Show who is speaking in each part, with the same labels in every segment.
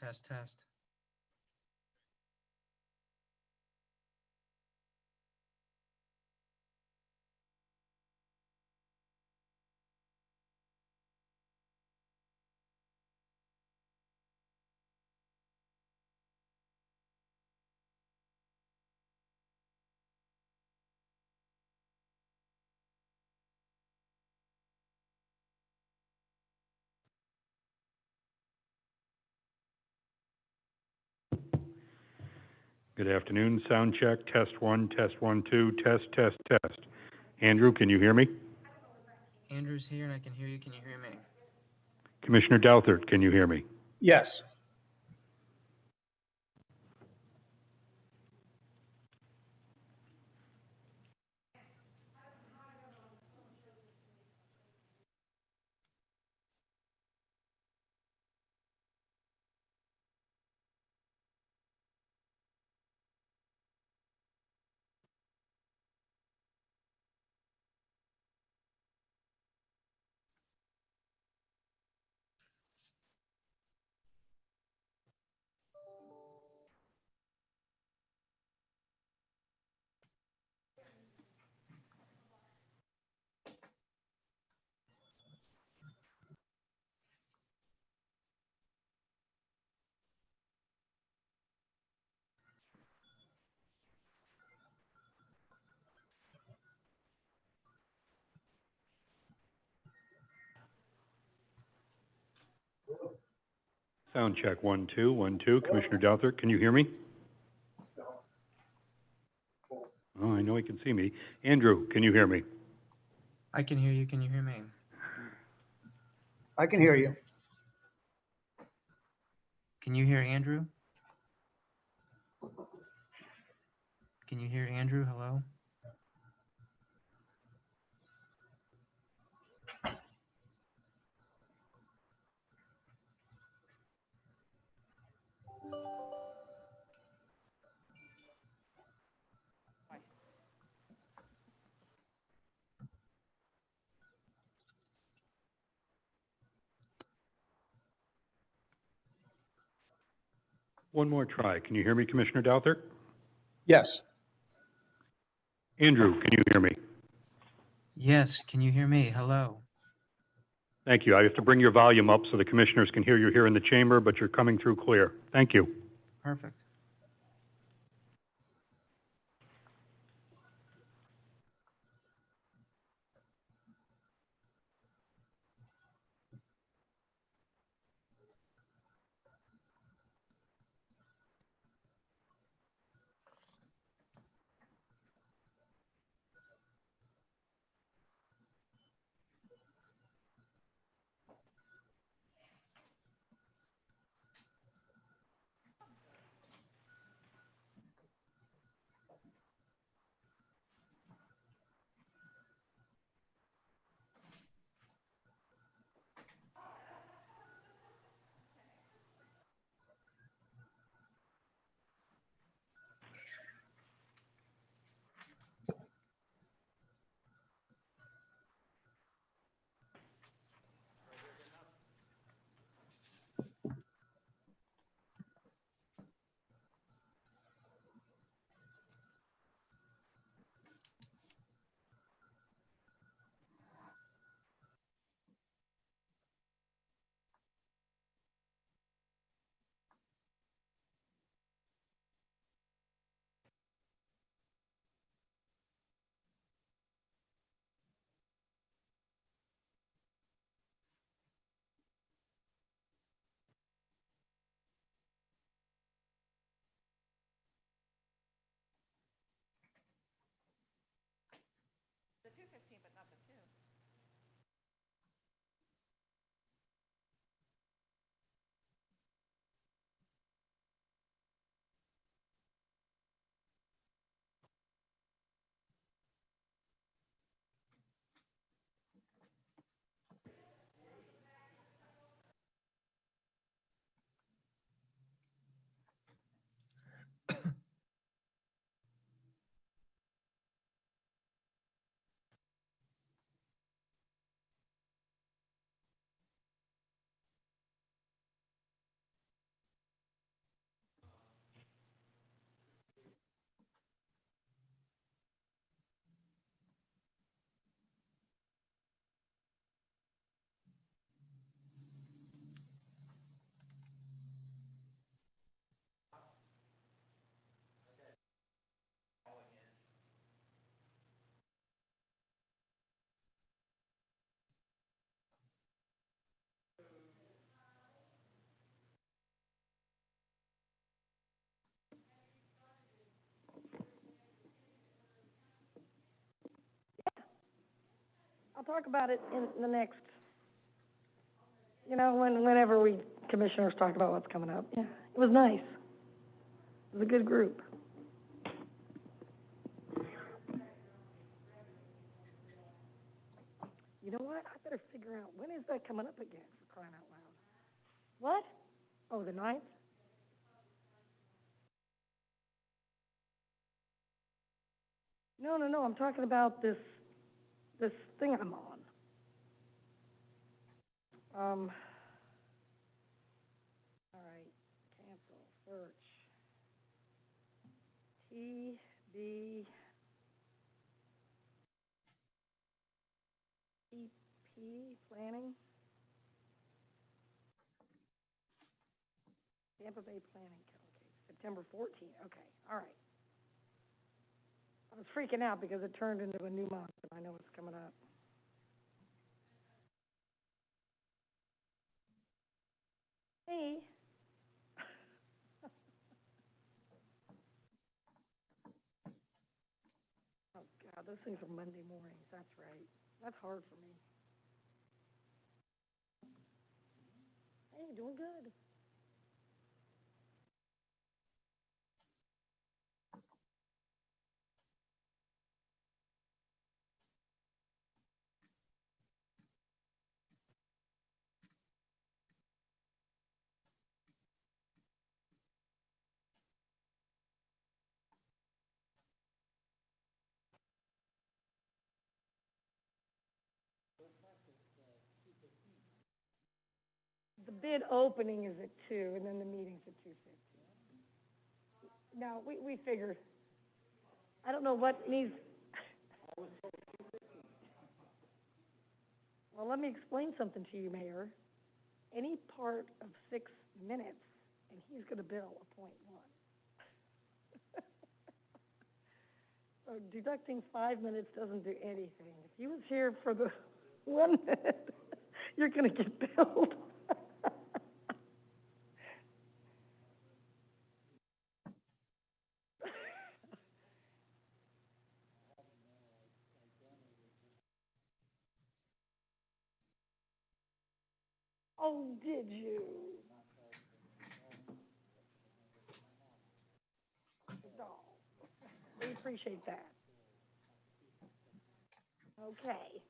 Speaker 1: Test, test.
Speaker 2: Good afternoon. Sound check. Test 1, test 1, 2, test, test, test. Andrew, can you hear me?
Speaker 1: Andrew's here and I can hear you. Can you hear me?
Speaker 2: Commissioner Douthert, can you hear me?
Speaker 3: Yes.
Speaker 2: Sound check. 1, 2, 1, 2. Commissioner Douthert, can you hear me? Oh, I know he can see me. Andrew, can you hear me?
Speaker 1: I can hear you. Can you hear me?
Speaker 3: I can hear you.
Speaker 1: Can you hear Andrew? Can you hear Andrew? Hello?
Speaker 2: One more try. Can you hear me, Commissioner Douthert?
Speaker 3: Yes.
Speaker 2: Andrew, can you hear me?
Speaker 1: Yes. Can you hear me? Hello?
Speaker 2: Thank you. I have to bring your volume up so the commissioners can hear you here in the chamber, but you're coming through clear. Thank you.
Speaker 1: Perfect.
Speaker 4: I'll talk about it in the next, whenever we commissioners talk about what's coming up. Yeah, it was nice. It was a good group. You know what? I better figure out, when is that coming up again, for crying out loud? What? Oh, the 9th? No, I'm talking about this thing I'm on. All right, cancel, search. TB, PP, planning. Tampa Bay Planning, okay, September 14th, okay, all right. I was freaking out because it turned into a new month, and I know it's coming up. Hey. Oh, God, those things are Monday mornings, that's right. That's hard for me. Hey, doing good. The bid opening is at 2, and then the meeting's at 2:15. No, we figured. I don't know what needs. Well, let me explain something to you, Mayor. Any part of 6 minutes, and he's going to bill a .1. So deducting 5 minutes doesn't do anything. If he was here for the 1 minute, you're going to get billed. Oh, did you? No. We appreciate that. Okay.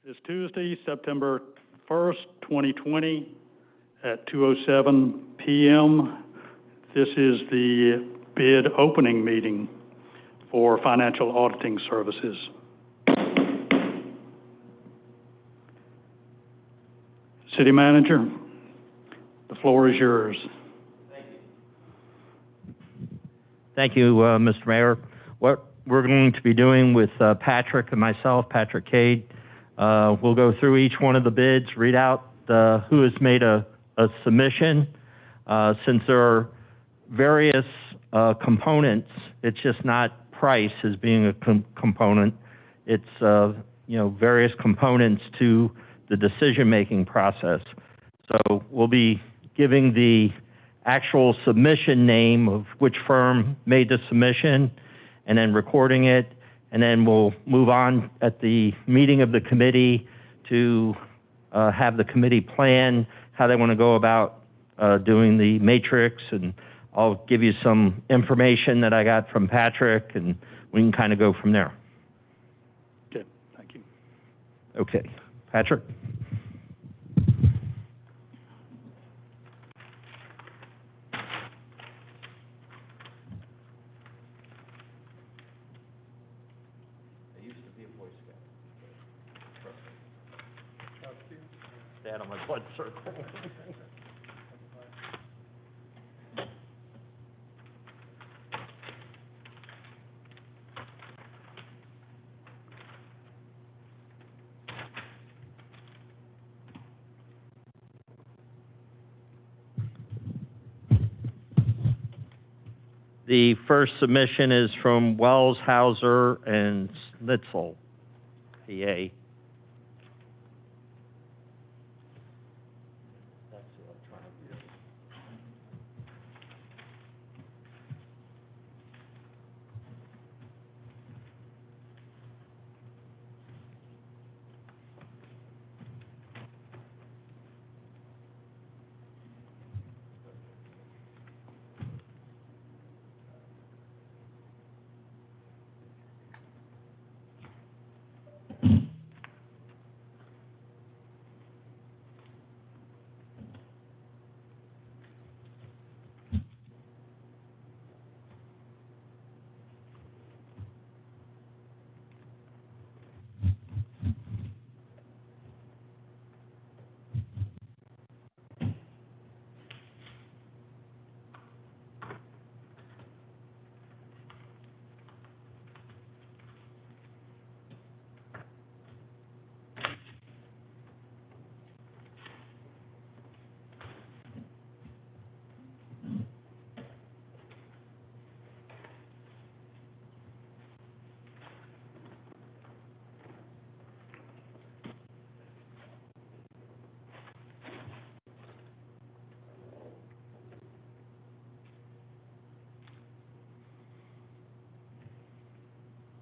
Speaker 2: This Tuesday, September 1st, 2020, at 2:07 p.m. This is the bid opening meeting for financial auditing services. City Manager, the floor is yours.
Speaker 5: Thank you, Mr. Mayor. What we're going to be doing with Patrick and myself, Patrick Cade, we'll go through each one of the bids, read out who has made a submission. Since there are various components, it's just not price as being a component. It's various components to the decision-making process. So we'll be giving the actual submission name of which firm made the submission, and then recording it, and then we'll move on at the meeting of the committee to have the committee plan how they want to go about doing the matrix, and I'll give you some information that I got from Patrick, and we can kind of go from there.
Speaker 2: Okay, thank you.
Speaker 5: Okay, Patrick? I used to be a Boy Scout. Dad on my blood circle. The first submission is from Wells, Hauser, and Snitzel, PA.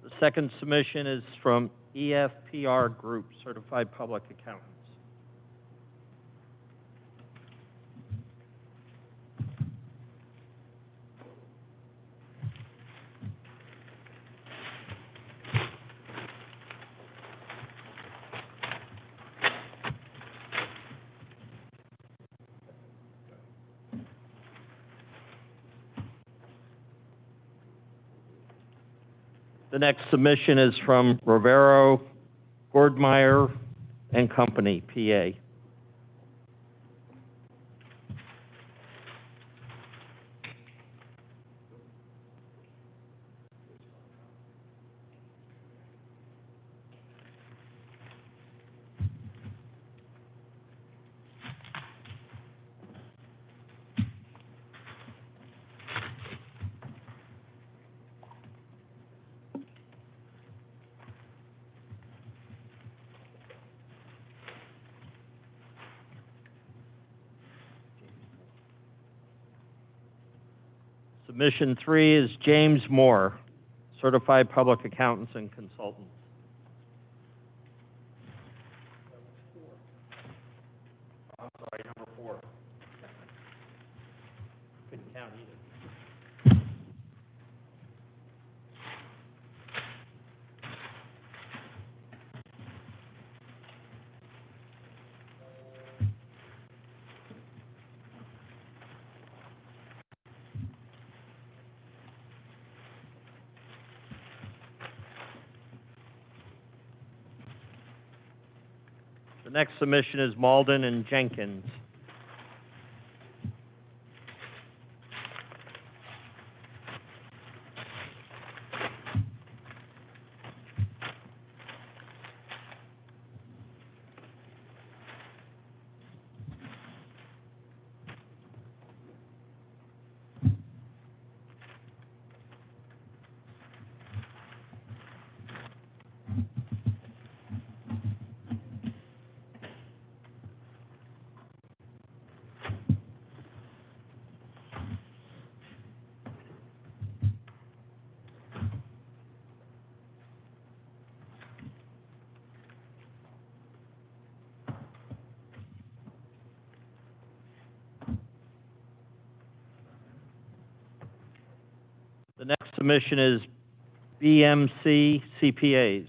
Speaker 5: The second submission is from EFPR Group, Certified Public Accountants. The next submission is from Rivero, Gordmeyer and Company, PA. Submission 3 is James Moore, Certified Public Accountants and Consultants. I'm sorry, number 4. Couldn't count either. The next submission is Malden and Jenkins. submission is BMC CPAs.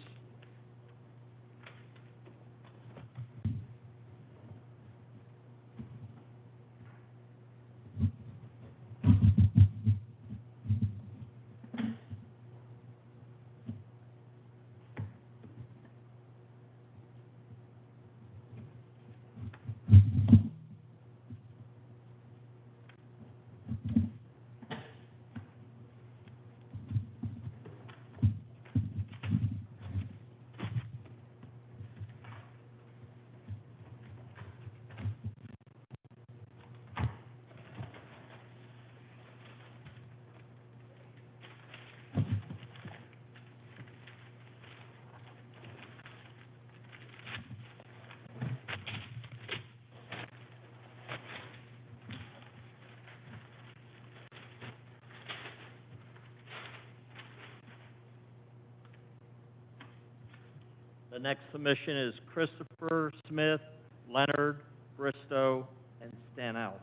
Speaker 5: The next submission is Christopher Smith, Leonard, Bristow, and Stanell.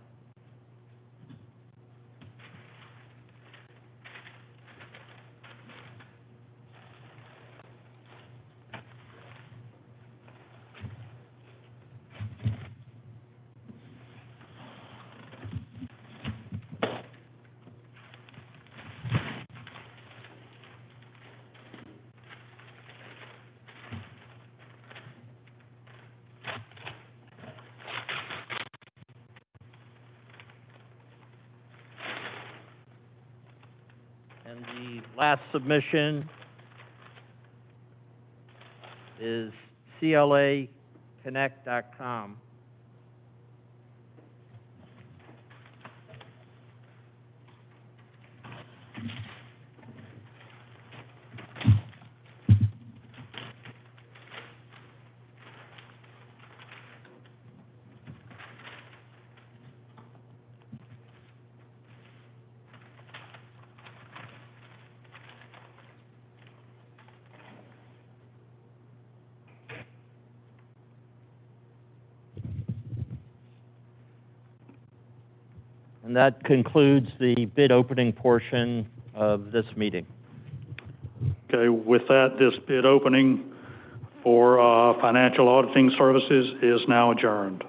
Speaker 5: And the last submission is CLAconnect.com. And that concludes the bid opening portion of this meeting.
Speaker 2: Okay, with that, this bid opening for financial auditing services is now adjourned.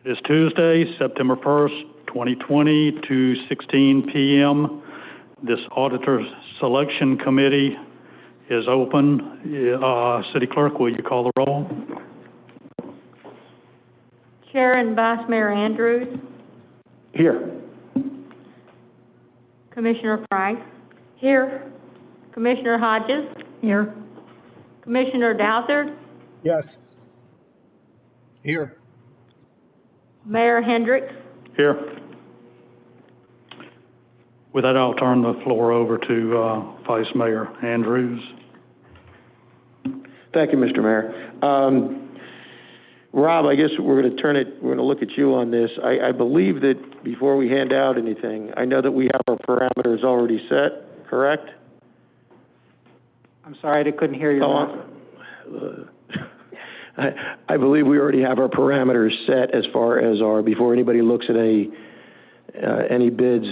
Speaker 2: It is Tuesday, September 1st, 2020, 2:16 p.m. This auditor selection committee is open. City Clerk, will you call the roll?
Speaker 6: Chair and Vice Mayor Andrews,
Speaker 3: Here.
Speaker 6: Commissioner Price. Here. Commissioner Hodges. Here. Commissioner Douthat,
Speaker 3: Yes. Here.
Speaker 6: Mayor Hendricks.
Speaker 2: Here. With that, I'll turn the floor over to Vice Mayor Andrews.
Speaker 7: Thank you, Mr. Mayor. Rob, I guess we're going to look at you on this. I believe that before we hand out anything, I know that we have our parameters already set, correct?
Speaker 3: I'm sorry, I couldn't hear you.
Speaker 7: I believe we already have our parameters set as far as before anybody looks at any bids.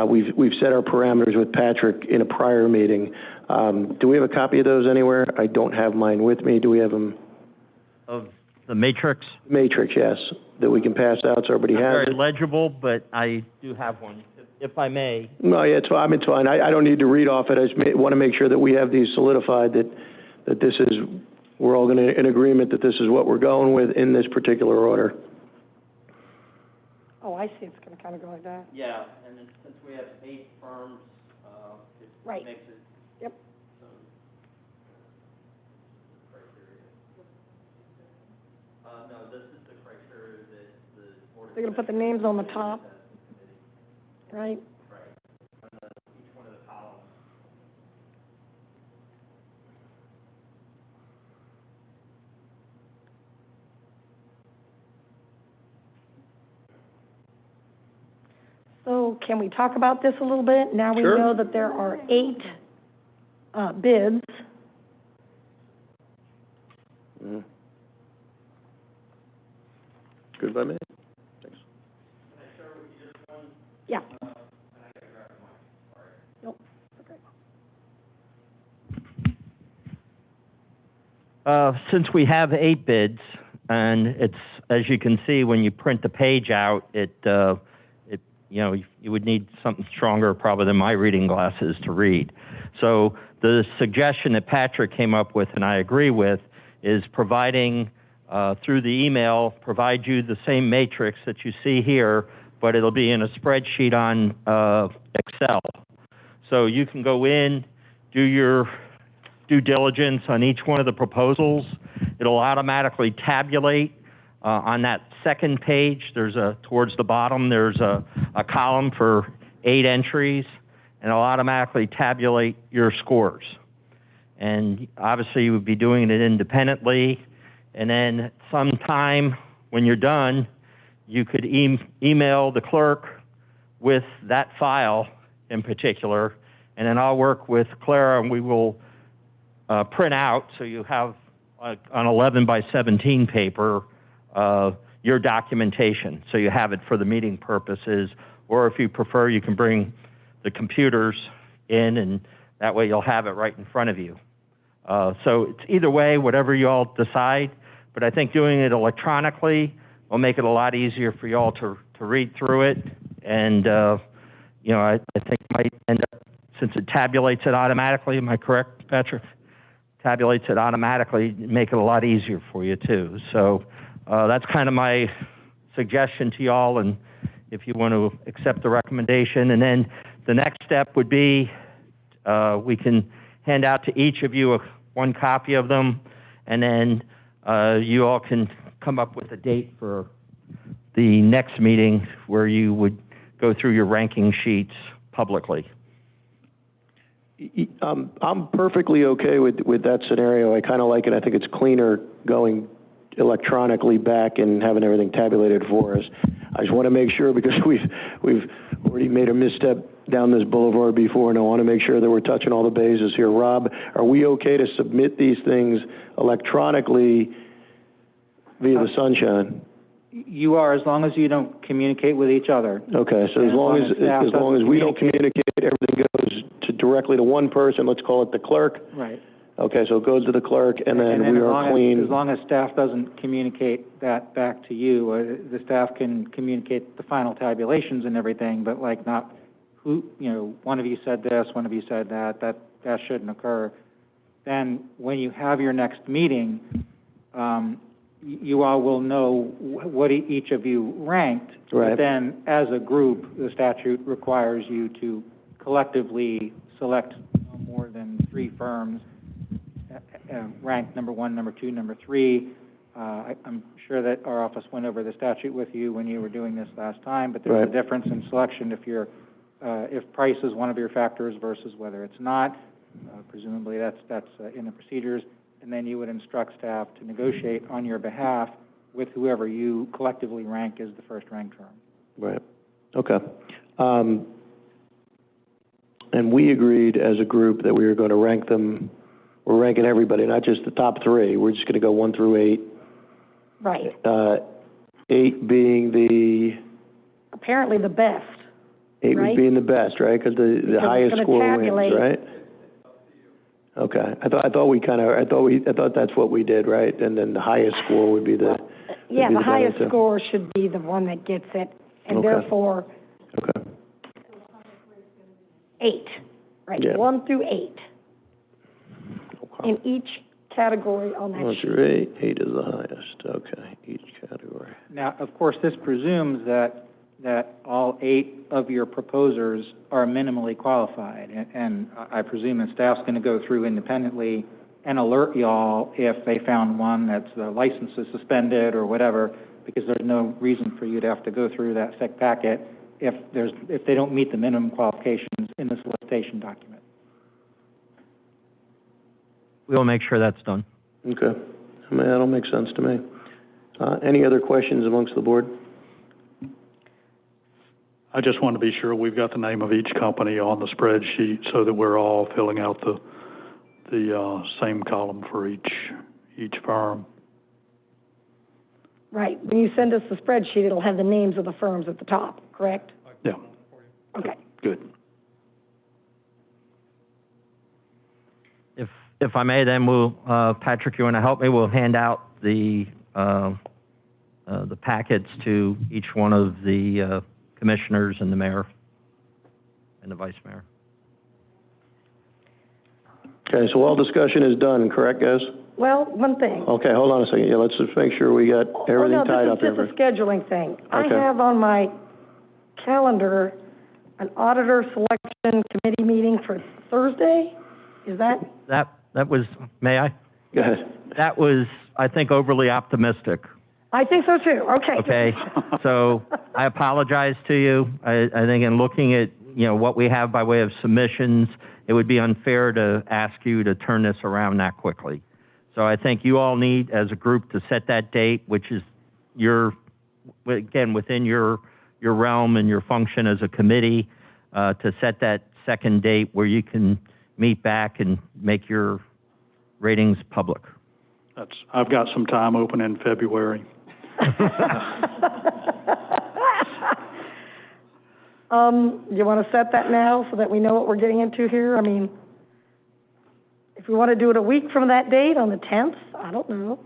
Speaker 7: We've set our parameters with Patrick in a prior meeting. Do we have a copy of those anywhere? I don't have mine with me. Do we have them?
Speaker 5: Of the matrix?
Speaker 7: Matrix, yes, that we can pass out so everybody
Speaker 5: Not
Speaker 7: has
Speaker 5: very
Speaker 7: it.
Speaker 5: legible, but I do have one, if I may.
Speaker 7: No, yeah, it's fine. I don't need to read off it. I just want to make sure that we have these solidified, that this is, we're all in agreement that this is what we're going with in this particular order.
Speaker 4: Oh, I see, it's gonna kinda go like that.
Speaker 5: Yeah, and then since we have 8 firms, it
Speaker 4: Right.
Speaker 5: makes it.
Speaker 4: Yep.
Speaker 5: So, criteria. No, this is the criteria that the board.
Speaker 4: They're gonna put the names on the top, right?
Speaker 5: Right, on each one of the columns.
Speaker 4: So can we talk about this a little bit? Now we
Speaker 7: Sure.
Speaker 4: know that there are 8 bids.
Speaker 7: Mhm. Good by me. Thanks.
Speaker 4: Yeah. Nope, okay.
Speaker 5: Since we have 8 bids, and it's, as you can see, when you print the page out, you know, you would need something stronger probably than my reading glasses to read. So the suggestion that Patrick came up with, and I agree with, is providing, through the email, provide you the same matrix that you see here, but it'll be in a spreadsheet on Excel. So you can go in, do your due diligence on each one of the proposals. It'll automatically tabulate on that second page. Towards the bottom, there's a column for 8 entries, and it'll automatically tabulate your scores. And obviously, you would be doing it independently. And then sometime when you're done, you could email the clerk with that file in particular, and then I'll work with Clara, and we will print out, so you have on 11 by 17 paper your documentation, so you have it for the meeting purposes, or if you prefer, you can bring the computers in, and that way you'll have it right in front of you. So it's either way, whatever you all decide, but I think doing it electronically will make it a lot easier for you all to read through it, and you know, I think it might end up, since it tabulates it automatically, am I correct, Patrick? Tabulates it automatically, make it a lot easier for you too. So that's kind of my suggestion to y'all, and if you want to accept the recommendation. And then the next step would be we can hand out to each of you one copy of them, and then you all can come up with a date for the next meeting where you would go through your ranking sheets publicly.
Speaker 7: I'm perfectly okay with that scenario. I kind of like it. I think it's cleaner going electronically back and having everything tabulated for us. I just want to make sure, because we've already made a misstep down this boulevard before, and I want to make sure that we're touching all the bases here. Rob, are we okay to submit these things electronically via the Sunshine?
Speaker 3: You are, as long as you don't communicate with each other.
Speaker 7: Okay, so as long as we don't communicate, everything goes directly to one person. Let's call it the clerk.
Speaker 3: Right.
Speaker 7: Okay, so it goes to the clerk, and then we are clean.
Speaker 3: As long as staff doesn't communicate that back to you, the staff can communicate the final tabulations and everything, but like not who, you know, one of you said this, one of you said that shouldn't occur. Then when you have your next meeting, you all will know what each of you ranked.
Speaker 7: Right.
Speaker 3: But then, as a group, the statute requires you to collectively select no more than 3 firms, ranked number 1, number 2, number 3. I'm sure that our office went over the statute with you when you were doing this last time, but there's a difference in selection if price is one of your factors versus whether it's not. Presumably, that's in the procedures. And then you would instruct staff to negotiate on your behalf with whoever you collectively rank as the first ranked firm.
Speaker 7: Right. Okay. And we agreed as a group that we were going to rank them. We're ranking everybody, not just the top 3. We're just going to go 1 through 8.
Speaker 4: Right.
Speaker 7: 8 being the...
Speaker 4: Apparently the best.
Speaker 7: 8
Speaker 4: right?
Speaker 7: would being the best, right? Because the highest score wins, right? Okay. I thought that's what we did, right? And then the highest score would be the...
Speaker 4: Yeah, the highest score should be the one that gets it, and therefore...
Speaker 7: Okay.
Speaker 4: 8, right?
Speaker 7: Yeah.
Speaker 4: 1 through 8. Okay. In each category on that
Speaker 7: 1
Speaker 4: sheet.
Speaker 7: through 8, 8 is the highest. Okay, each category.
Speaker 3: Now, of course, this presumes that all 8 of your proposers are minimally qualified, and I presume that staff's going to go through independently and alert y'all if they found one that's the license is suspended or whatever, because there's no reason for you to have to go through that thick packet if they don't meet the minimum qualifications in the solicitation document.
Speaker 5: We'll make sure that's done.
Speaker 7: Okay. I mean, that'll make sense to me. Any other questions amongst the board?
Speaker 2: I just want to be sure we've got the name of each company on the spreadsheet so that we're all filling out the same column for each firm.
Speaker 4: Right, when you send us the spreadsheet, it'll have the names of the firms at the top, correct?
Speaker 2: Yeah,
Speaker 4: Okay.
Speaker 2: good.
Speaker 5: If I may, then we'll, Patrick, you want to help me? We'll hand out the packets to each one of the commissioners and the mayor and the vice mayor.
Speaker 7: Okay, so all discussion is done, correct, guys?
Speaker 4: Well, one thing.
Speaker 7: Okay, hold on a second. Yeah, let's just make sure we got everything tied up here.
Speaker 4: Oh, no, this is just a scheduling thing.
Speaker 7: Okay.
Speaker 4: I have on my calendar an auditor selection committee meeting for Thursday. Is that?
Speaker 5: That was, may I?
Speaker 7: Go ahead.
Speaker 5: That was, I think, overly optimistic.
Speaker 4: I think so too, okay.
Speaker 5: Okay, so I apologize to you. I think in looking at, what we have by way of submissions, it would be unfair to ask you to turn this around that quickly. So I think you all need, as a group, to set that date, which is again, within your realm and your function as a committee, to set that second date where you can meet back and make your ratings public.
Speaker 2: I've got some time open in February.
Speaker 4: You want to set that now so that we know what we're getting into here? I mean, if we want to do it a week from that date on the 10th, I don't know.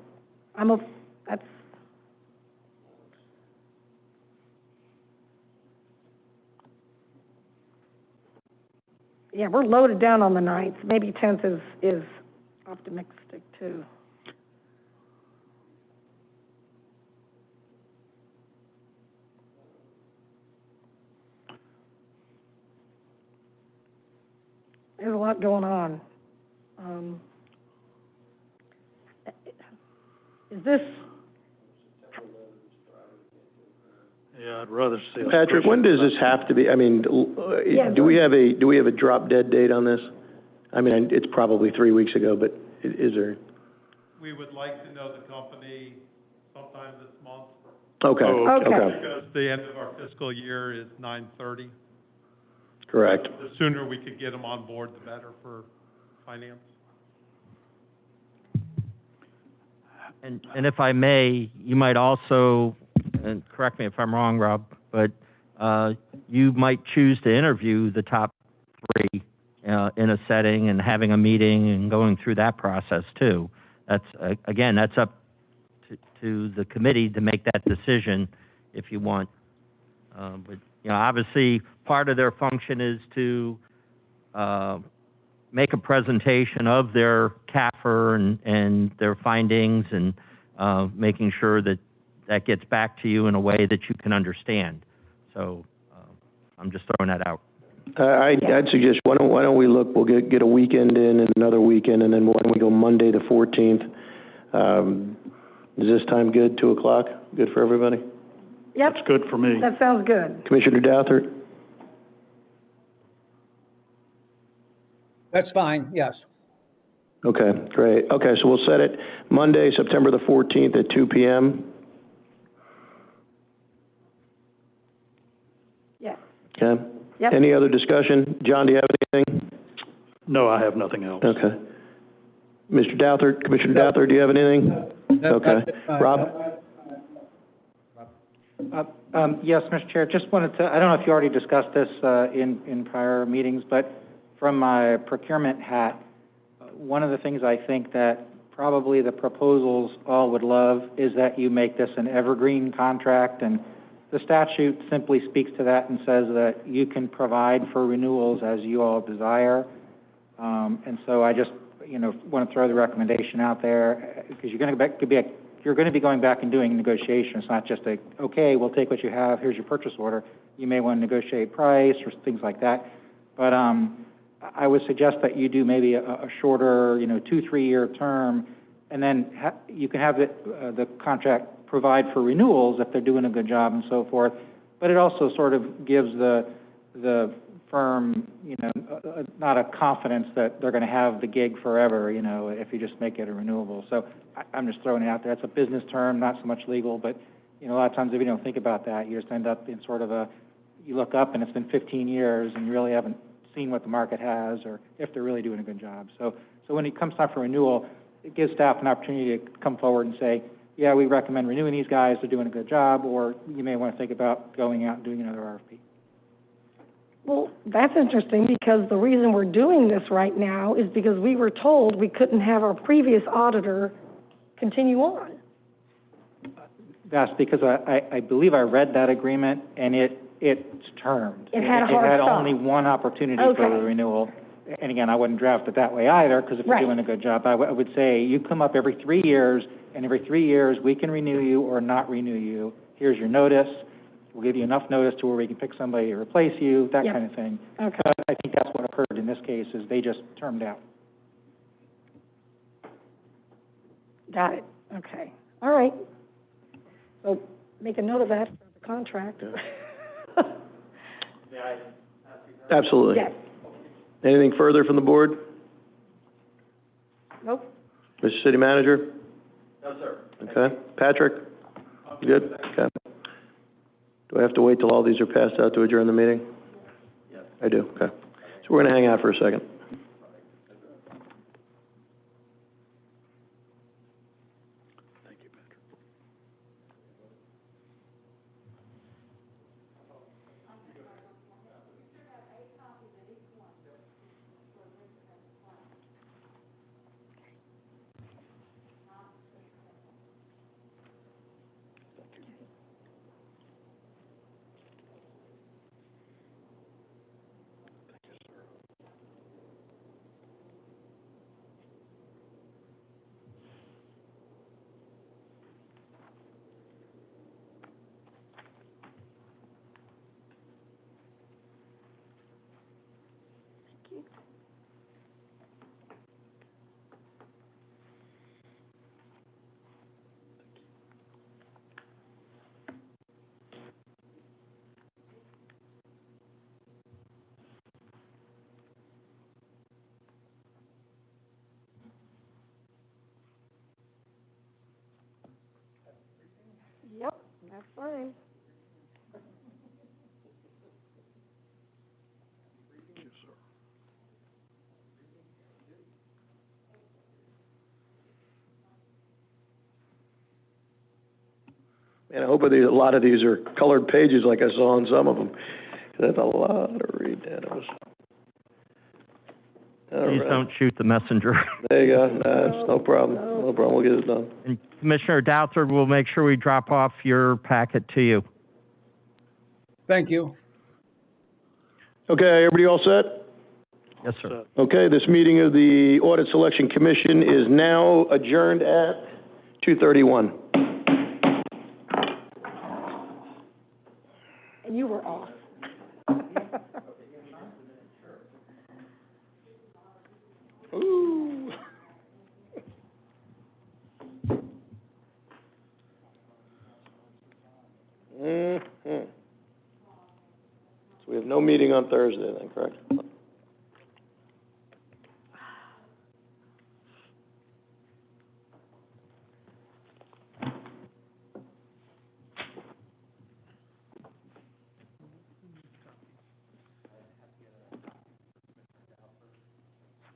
Speaker 4: Yeah, we're loaded down on the 9th. Maybe 10th is optimistic too. There's a lot going on. Is this?
Speaker 2: Yeah, I'd rather see.
Speaker 7: Patrick, when does this have to be? I mean, do we have a drop dead date on this? I mean, it's probably 3 weeks ago, but is there?
Speaker 8: We would like to know the company sometime this month.
Speaker 7: Okay.
Speaker 4: Okay.
Speaker 8: Because the end of our fiscal year is 9/30.
Speaker 7: Correct.
Speaker 8: The sooner we could get them on board, the better for finance.
Speaker 5: And if I may, you might also, and correct me if I'm wrong, Rob, but you might choose to interview the top 3 in a setting and having a meeting and going through that process too. That's again, that's up to the committee to make that decision if you want. But obviously, part of their function is to make a presentation of their CAFR and their findings and making sure that gets back to you in a way that you can understand. So I'm just throwing that out.
Speaker 7: I'd suggest, why don't we look, we'll get a weekend in and another weekend, and then why don't we go Monday the 14th? Is this time good, 2 o'clock? Good for everybody?
Speaker 4: Yep.
Speaker 2: That's good for me.
Speaker 4: That sounds good.
Speaker 7: Commissioner Douthert?
Speaker 9: That's fine, yes.
Speaker 7: Okay, great. Okay, so we'll set it Monday, September the 14th at 2 p.m.
Speaker 4: Yes.
Speaker 7: Okay.
Speaker 4: Yep.
Speaker 7: Any other discussion? John, do you have anything?
Speaker 2: No, I have nothing else.
Speaker 7: Okay. Mr. Douthert, Commissioner Douthert, do you have anything?
Speaker 9: No,
Speaker 7: Okay. Rob?
Speaker 3: Yes, Mr. Chair, just wanted to, I don't know if you already discussed this in prior meetings, but from my procurement hat, one of the things I think that probably the proposals all would love is that you make this an evergreen contract, and the statute simply speaks to that and says that you can provide for renewals as you all desire. And so I just, want to throw the recommendation out there, because you're going to be going back and doing negotiations. It's not just okay, we'll take what you have, here's your purchase order. You may want to negotiate price or things like that. But I would suggest that you do maybe a shorter, 2-3 year term, and then you can have the contract provide for renewals if they're doing a good job and so forth. But it also sort of gives the firm, not a confidence that they're going to have the gig forever, if you just make it a renewable. So I'm just throwing it out there. It's a business term, not so much legal, but, a lot of times if you don't think about that, you just end up in sort of you look up and it's been 15 years and you really haven't seen what the market has or if they're really doing a good job. So when it comes time for renewal, it gives staff an opportunity to come forward and say, yeah, we recommend renewing these guys, they're doing a good job, or you may want to think about going out and doing another RFP.
Speaker 4: Well, that's interesting, because the reason we're doing this right now is because we were told we couldn't have our previous auditor continue on.
Speaker 3: That's because I believe I read that agreement, and it's termed.
Speaker 4: It had a hard
Speaker 3: It had
Speaker 4: stop.
Speaker 3: only one opportunity
Speaker 4: Okay.
Speaker 3: for the renewal. And again, I wouldn't draft it that way either, because if you're
Speaker 4: Right.
Speaker 3: doing a good job, I would say you come up every 3 years, and every 3 years, we can renew you or not renew you. Here's your notice. We'll give you enough notice to where we can pick somebody to replace you, that
Speaker 4: Yep.
Speaker 3: kind of thing.
Speaker 4: Okay.
Speaker 3: But I think that's what occurred in this case, is they just termed out.
Speaker 4: Got it. Okay. All right. So make a note of that for the contract.
Speaker 7: Absolutely.
Speaker 4: Yes.
Speaker 7: Anything further from the board?
Speaker 4: Nope.
Speaker 7: Mr. City Manager? No, sir. Okay. Patrick? You good? Okay. Do I have to wait till all these are passed out to adjourn the meeting? Yes. I do, okay. So we're going to hang out for a second. Thank you, Patrick.
Speaker 4: Yep, that's fine.
Speaker 7: And I hope a lot of these are colored pages like I saw on some of them. That's a lot to read, Dennis. All
Speaker 5: Please
Speaker 7: right.
Speaker 5: don't shoot the messenger.
Speaker 7: There you go. That's no problem. No problem. We'll get it done.
Speaker 5: And Commissioner Douthat will make sure we drop off your packet to you.
Speaker 9: Thank you.
Speaker 7: Okay, everybody all set?
Speaker 5: Yes, sir.
Speaker 7: Okay, this meeting of the Audit Selection Commission is now adjourned at 2:31.
Speaker 4: And you were off.
Speaker 7: Ooh. So we have no meeting on Thursday then, correct?